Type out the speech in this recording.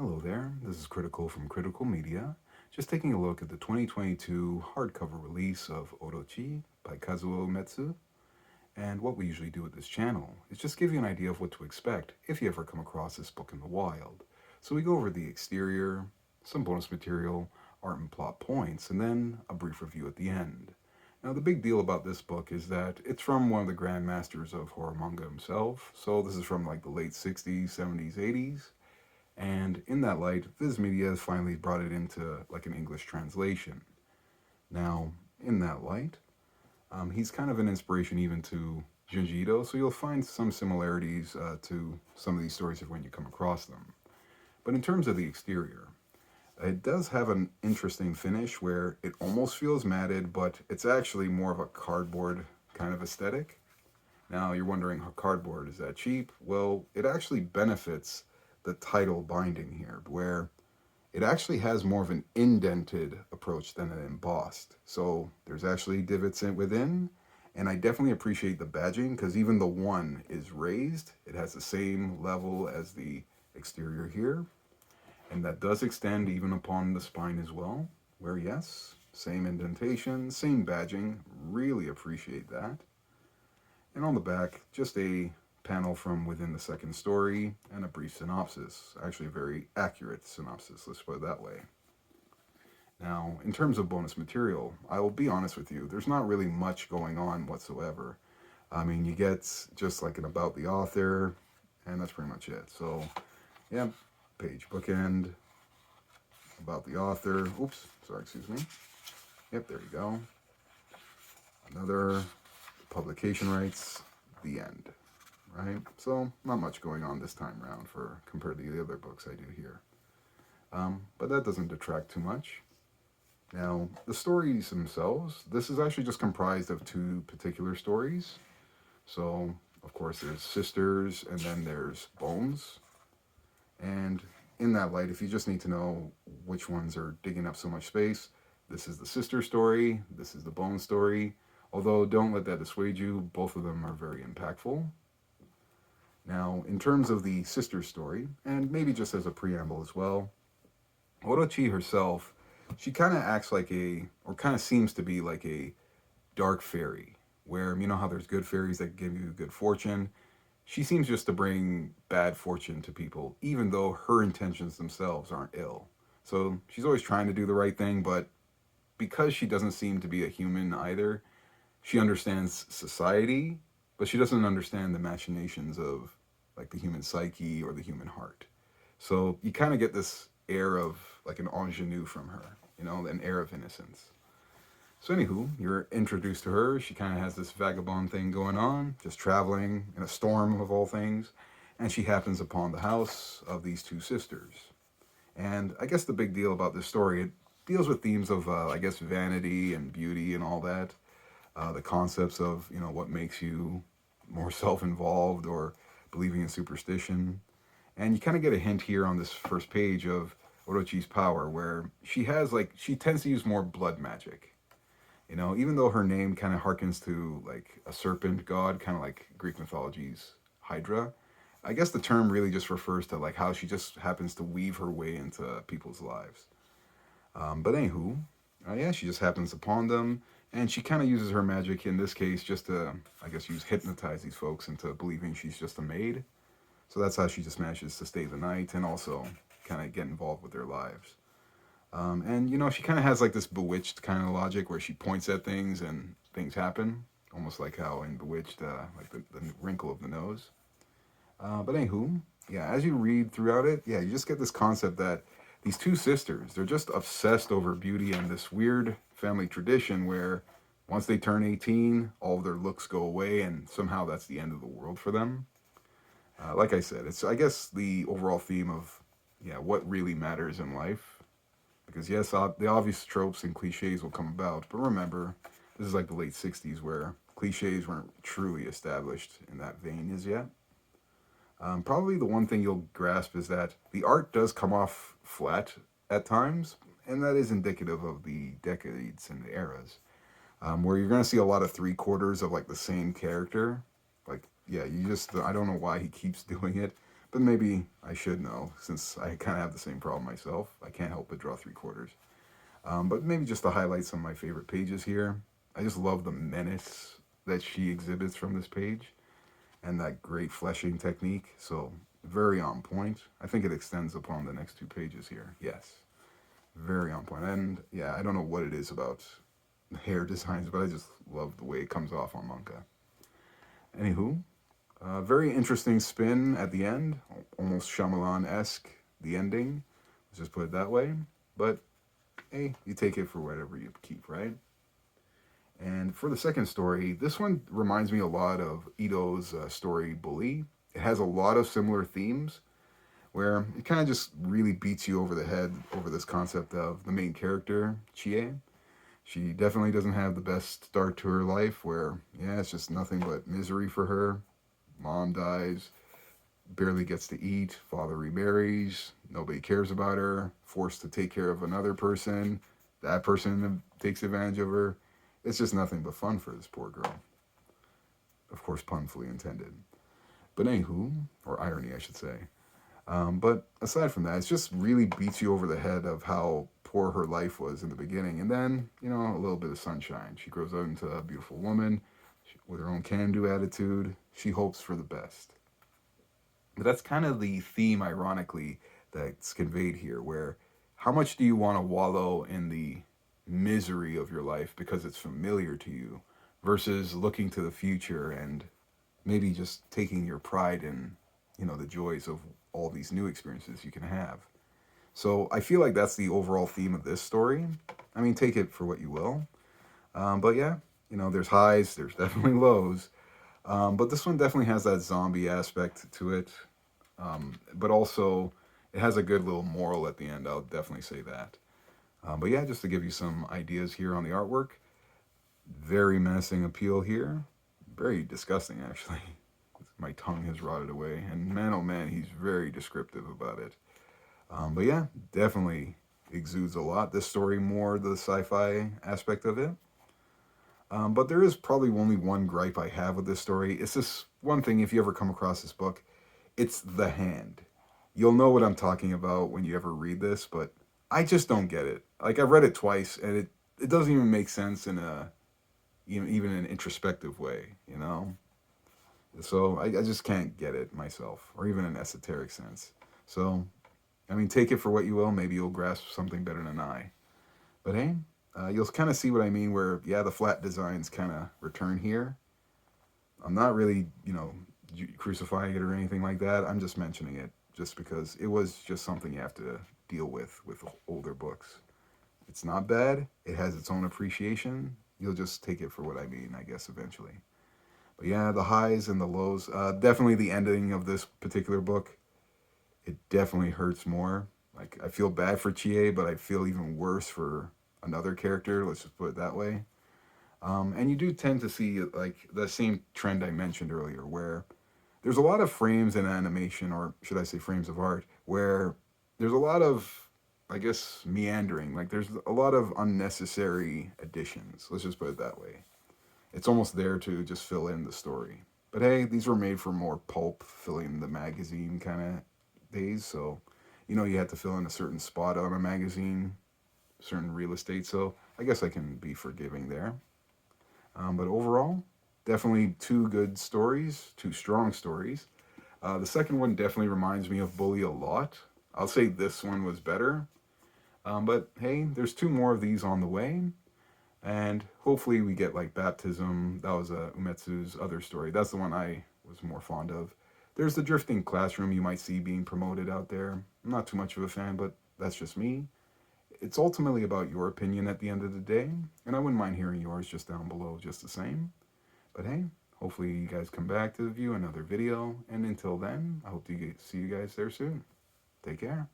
Hello there, this is Critical from Cridical Media, just taking a look at the 2022 hardcover release of Orochi by Kazuo Umezz. And what we usually do with this channel is just give you an idea of what to expect if you ever come across this book in the wild. So we go over the exterior, some bonus material, art and plot points, and then a brief review at the end. Now, the big deal about this book is that it's from one of the grandmasters of horror manga himself. So this is from like the late 60s, 70s, 80s. And in that light, Viz Media has finally brought it into like an English translation. Now, in that light, he's kind of an inspiration even to Junji Ito, so you'll find some similarities to some of these stories when you come across them. But in terms of the exterior, it does have an interesting finish where it almost feels matted, but it's actually more of a cardboard kind of aesthetic. Now, you're wondering how cardboard is that cheap? Well, it actually benefits the title binding here, where it actually has more of an indented approach than an embossed. So there's actually divots within, and I definitely appreciate the badging because even the one is raised. It has the same level as the exterior here, and that does extend even upon the spine as well, where yes, same indentation, same badging, really appreciate that. And on the back, just a panel from within the second story and a brief synopsis. Actually, a very accurate synopsis, let's put it that way. Now, in terms of bonus material, I will be honest with you, there's not really much going on whatsoever. I mean, you get just like an about the author, and that's pretty much it. So, yeah, page bookend, about the author. Oops, sorry, excuse me. Yep, there you go. Another publication rights, the end. Right? So, not much going on this time around for compared to the other books I do here. But that doesn't detract too much. Now, the stories themselves, this is actually just comprised of two particular stories. So, of course, there's Sisters and then there's Bones. And in that light, if you just need to know which ones are digging up so much space, this is the Sister story, this is the Bone story. Although, don't let that dissuade you, both of them are very impactful. Now, in terms of the sister story, and maybe just as a preamble as well, Orochi herself, she kind of acts like or kind of seems to be like a dark fairy, where you know how there's good fairies that give you good fortune? She seems just to bring bad fortune to people, even though her intentions themselves aren't ill. So she's always trying to do the right thing, but because she doesn't seem to be a human either, she understands society, but she doesn't understand the machinations of like the human psyche or the human heart. So you kind of get this air of like an ingenue from her, you know, an air of innocence. So anywho, you're introduced to her. She kind of has this vagabond thing going on, just traveling in a storm of all things, and she happens upon the house of these two sisters. And I guess the big deal about this story, it deals with themes of, I guess, vanity and beauty and all that. The concepts of, you know, what makes you more self-involved or believing in superstition. And you kind of get a hint here on this first page of Orochi's power, where she tends to use more blood magic. You know, even though her name kind of harkens to like a serpent god, kind of like Greek mythology's Hydra, I guess the term really just refers to like how she just happens to weave her way into people's lives. But anywho, yeah, she just happens upon them, and she kind of uses her magic in this case just to, I guess, hypnotize these folks into believing she's just a maid. So that's how she just manages to stay the night and also kind of get involved with their lives. And you know, she kind of has like this bewitched kind of logic where she points at things and things happen, almost like how in Bewitched, like the wrinkle of the nose. But anywho, yeah, as you read throughout it, yeah, you just get this concept that these two sisters, they're just obsessed over beauty and this weird family tradition where once they turn 18, all of their looks go away, and somehow that's the end of the world for them. Like I said, it's I guess the overall theme of yeah what really matters in life. Because yes, the obvious tropes and cliches will come about, but remember, this is like the late '60s where cliches weren't truly established in that vein as yet. Probably the one thing you'll grasp is that the art does come off flat at times, and that is indicative of the decades and the eras, where you're going to see a lot of three quarters of like the same character. Like, yeah, you just, I don't know why he keeps doing it, But maybe I should know, since I kind of have the same problem myself. I can't help but draw 3/4. But maybe just to highlight some of my favorite pages here. I just love the menace that she exhibits from this page and that great fleshing technique. So very on point. I think it extends upon the next 2 pages here. Yes, very on point. And yeah, I don't know what it is about hair designs, but I just love the way it comes off on manga. Anywho, very interesting spin at the end, almost Shyamalan-esque, the ending. Let's just put it that way. But hey, you take it for whatever you keep, right? And for the second story, this one reminds me a lot of Ito's story Bully. It has a lot of similar themes where it kind of just really beats you over the head over this concept of the main character, Chie. She definitely doesn't have the best start to her life where, yeah, it's just nothing but misery for her. Mom dies, barely gets to eat, father remarries, nobody cares about her, forced to take care of another person, that person takes advantage of her. It's just nothing but fun for this poor girl. Of course, pun fully intended. But anywho, or irony, I should say. But aside from that, it just really beats you over the head of how poor her life was in the beginning. And then, a little bit of sunshine. She grows up into a beautiful woman with her own can-do attitude. She hopes for the best. But that's kind of the theme, ironically, that's conveyed here, where how much do you want to wallow in the misery of your life because it's familiar to you versus looking to the future and maybe just taking your pride in, the joys of all these new experiences you can have. So I feel like that's the overall theme of this story. I mean, take it for what you will. But yeah, there's highs, there's definitely lows. But this one definitely has that zombie aspect to it. But also, it has a good little moral at the end. I'll definitely say that. But yeah, just to give you some ideas here on the artwork. Very menacing appeal here. Very disgusting, actually. My tongue has rotted away. And man, oh man, he's very descriptive about it. But yeah, definitely exudes a lot. This story more the sci-fi aspect of it. But there is probably only one gripe I have with this story. It's this one thing, if you ever come across this book, it's the hand. You'll know what I'm talking about when you ever read this, but I just don't get it. Like, I've read it twice, and it doesn't even make sense in even an introspective way, So I just can't get it myself, or even in an esoteric sense. So, I mean, take it for what you will. Maybe you'll grasp something better than I. But hey, you'll kind of see what I mean where, yeah, the flat designs kind of return here. I'm not really, crucifying it or anything like that. I'm just mentioning it just because it was just something you have to deal with older books. It's not bad. It has its own appreciation. You'll just take it for what I mean, I guess, eventually. But yeah, the highs and the lows. Definitely the ending of this particular book. It definitely hurts more. Like, I feel bad for Chie, but I feel even worse for another character. Let's just put it that way. And you do tend to see, like, the same trend I mentioned earlier, where there's a lot of frames in animation, or should I say frames of art, where there's a lot of, I guess, meandering. Like, there's a lot of unnecessary additions. Let's just put it that way. It's almost there to just fill in the story. But hey, these were made for more pulp, filling the magazine kind of days. So, you had to fill in a certain spot on a magazine, certain real estate. So I guess I can be forgiving there. But overall, definitely 2 good stories, 2 strong stories. The second one definitely reminds me of Bully a lot. I'll say this one was better. But hey, there's 2 more of these on the way. And hopefully we get like Baptism. That was Umezu's other story. That's the one I was more fond of. There's the Drifting Classroom you might see being promoted out there. I'm not too much of a fan, but that's just me. It's ultimately about your opinion at the end of the day, and I wouldn't mind hearing yours just down below just the same. But hey, hopefully you guys come back to view another video, and until then, I hope to see you guys there soon. Take care.